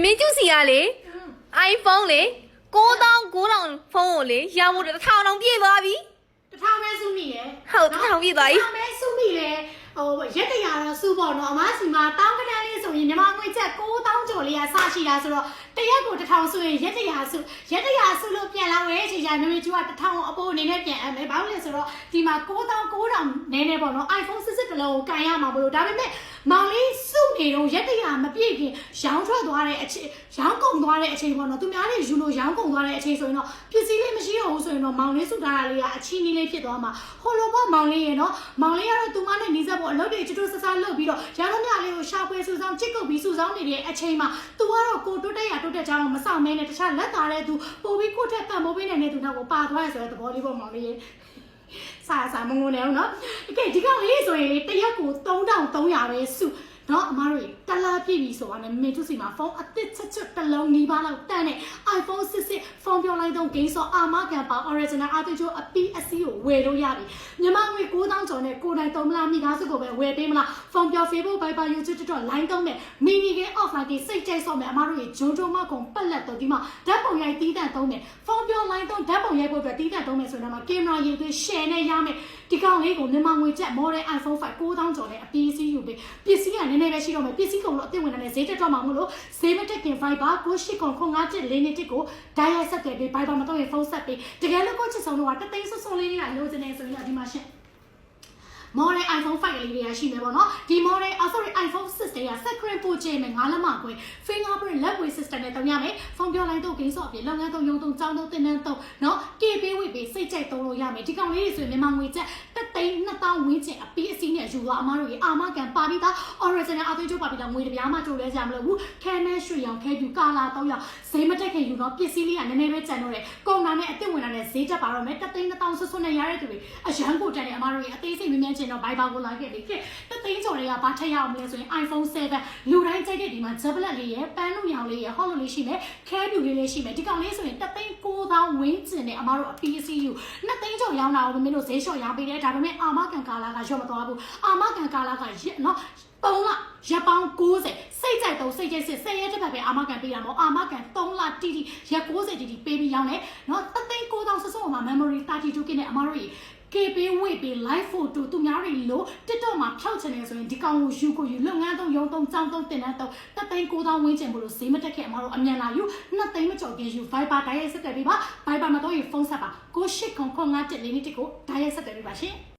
မင်းကျူစီကလေ iPhone လေ9900ဖုန်းကိုလေရဖို့1000တောင်ပြည့်သွားပြီ1000ပဲစုမိရယ်ဟုတ်1000ပြည့်သွားပြီ1000ပဲစုမိတယ်ဟိုရက်တရာတော့စုပေါ့နော်အမစီမှာတောင်းကနန်းလေးဆိုရင်မြန်မာငွေကျပ်9000ကျော်လေးကစရှိတာဆိုတော့တရက်ကို1000စုရင်ရက်တရာစုလို့ပြန်လာဝဲချိန်ကျမမေကျူက1000အပိုးအနေနဲ့ပြန်အပ်မယ်ဘာလို့လဲဆိုတော့ဒီမှာ9000နည်းနည်းပေါ့နော် iPhone 16တလုံးကိုကန်ရမှာမလို့ဒါပေမဲ့မောင်လေးစုနေတော့ရက်တရာမပြည့်ခင်ရောင်းထွက်သွားတဲ့အချိန်ရောင်းကုန်သွားတဲ့အချိန်ပေါ့နော်သူများတွေယူလို့ရောင်းကုန်သွားတဲ့အချိန်ဆိုရင်တော့ပစ္စည်းလေးမရှိတော့ဘူးဆိုရင်တော့မောင်လေးစုထားတာလေးကအချင်းကြီးလေးဖြစ်သွားမှာဟိုလိုပေါ့မောင်လေးရေနော်မောင်လေးကတော့သူမနဲ့နေဆက်ပေါ့အလုပ်တွေကျွတ်ဆဆလုပ်ပြီးတော့ရန်ကုန်မြလေးကိုရှာဖွေစုဆောင်ချစ်ကုတ်ပြီးစုဆောင်နေတဲ့အချိန်မှာသူကတော့ကိုတိုးတက်ကြအောင်မဆောင်မဲနဲ့တခြားလက်သားတဲ့သူပို့ပြီးကိုထက်တန်မိုးပေးနေတဲ့သူတော့ကိုပါသွားရဆိုတဲ့သဘောလေးပေါ့မောင်လေးရေစာမငုံနေအောင်နော်โอเคဒီကောင်လေးဆိုရင်တရက်ကို3300ပဲစုနော်အမားတို့တလားပြည့်ပြီဆိုတာနဲ့မင်းတို့စီမှာဖုန်းအသစ်ချက်တလုံးနီးပါးလောက်တန်းတဲ့ iPhone 16ဖုန်းပြောလိုက်တော့ဂိမ်းဆောအာမကန်ပါ original အတူတူအပီးအစီးကိုဝယ်လို့ရပြီမြန်မာငွေ9000ကျော်နဲ့ကိုယ်တိုင်သုံးမလားမိသားစုကိုပဲဝယ်ပေးမလားဖုန်းပြော Facebook Viber YouTube TikTok line သုံးမယ်မီနီကင်း offline တွေစိတ်ကြိုက်ဆော့မယ်အမားတို့ဂျုံဂျုံမကုံပက်လက်တော့ဒီမှာဓာတ်ပုံရိုက်တီးတန့်သုံးမယ်ဖုန်းပြော line သုံးဓာတ်ပုံရိုက်ဖို့အတွက်တီးတန့်သုံးမယ်ဆိုတော့ကင်မရာရေးသွေး share နဲ့ရမယ်ဒီကောင်လေးကိုမြန်မာငွေကျပ် model iPhone 5 9000ကျော်နဲ့အပီးအစီးယူပေးပစ္စည်းကနည်းနည်းပဲရှိတော့မယ်ပစ္စည်းကုန်လို့အသိဝင်တဲ့ဈေးတက်တော့မှာမလို့ဈေးမတက်ခင် Viber 98095141ကိုဒိုင်ရိုက်ဆက်တယ်ပြီး Viber မတော့ရင်ဖုန်းဆက်ပြီးတကယ်လို့ကိုချစ်ဆောင်တော့တသိန်းစွန်းလေးတွေကလိုချင်နေဆိုရင်ဒီမှာရှင်းmodel iPhone 5လေးတွေကရှိမယ်ပေါ့နော်ဒီ model iPhone 6တွေက screen ပို့ကျမယ်9လက်မခွဲ fingerprint လက်ဝေ system နဲ့တုံးရမယ်ဖုန်းပြောလိုက်တော့ဂိမ်းဆော့အပြင်လုပ်ငန်းသုံးရုံသုံးကြောင်းသုံးတင်တန်းသုံးနော် KB ဝိပေးစိတ်ကြိုက်သုံးလို့ရမယ်ဒီကောင်လေးတွေဆိုရင်မြန်မာငွေကျပ်3,200ဝန်းကျင်အပီးအစီးနဲ့ယူသွားအမားတို့ရေအာမကန်ပါပြီးသား original အသွေးကျပါပြီးသားငွေတပြားမှကြိုလဲကြမလို့ဘူးခဲမဲရွှေရောင်ခဲပြူကာလာတော့ရဈေးမတက်ခင်ယူတော့ပစ္စည်းလေးကနည်းနည်းပဲကျန်တော့တယ်ကုန်တာနဲ့အစ်စ်ဝင်တာနဲ့ဈေးတက်ပါတော့မယ်3,200ဆွဆွနဲ့ရတဲ့သူတွေအရန်ကိုတန်တယ်အမားတို့ရေအသေးစိတ်မြင်မြန်ချင်းတော့ Viber ကိုလာခဲ့ပြီတဲ့သိန်းကျော်တွေကဘာထက်ရအောင်လဲဆိုရင် iPhone 7လူတိုင်းကြိုက်တဲ့ဒီမှာ tablet လေးရယ်ပန်းလူရောင်လေးရယ်ဟော့လိုလေးရှိမယ်ခဲပြူလေးလေးရှိမယ်ဒီကောင်လေးဆိုရင်3,900ဝန်းကျင်နဲ့အမားတို့အပီးအစီးယူ2သိန်းကျော်ရောင်းတာကိုမင်းတို့ဈေးလျှော့ရောင်းပေးတယ်ဒါပေမဲ့အာမကန်ကာလာကရော့မသွားဘူးအာမကန်ကာလာကနော်3လရက်ပေါင်း90စိတ်ကြိုက်တော့စိတ်ကြိုက်စစ်10ရက်တစ်ပတ်ပဲအာမကန်ပေးတာမဟုတ်အာမကန်3လတိတိရက်90တိတိပေးပြီးရောင်းတယ်နော်3,900ဆွဆွမှာ memory 32 GB နဲ့အမားတို့KB ဝိပေး live photo သူများတွေလို့ TikTok မှာဖြောက်ချင်နေဆိုရင်ဒီကောင်ကိုယူကိုယူလုပ်ငန်းသုံးရုံသုံးကြောင်းသုံးတင်တန်းသုံး3,900ဝန်းကျင်ဖို့လို့ဈေးမတက်ခဲ့အမတို့အမြန်လာယူ2သိန်းမကျော်ခင်ယူ Viber ဒိုင်ရိုက်ဆက်တယ်ပြပါ Viber မှာတော့ဖုန်းဆက်ပါ98095141ကိုဒိုင်ရိုက်ဆက်တယ်ပြပါရှင်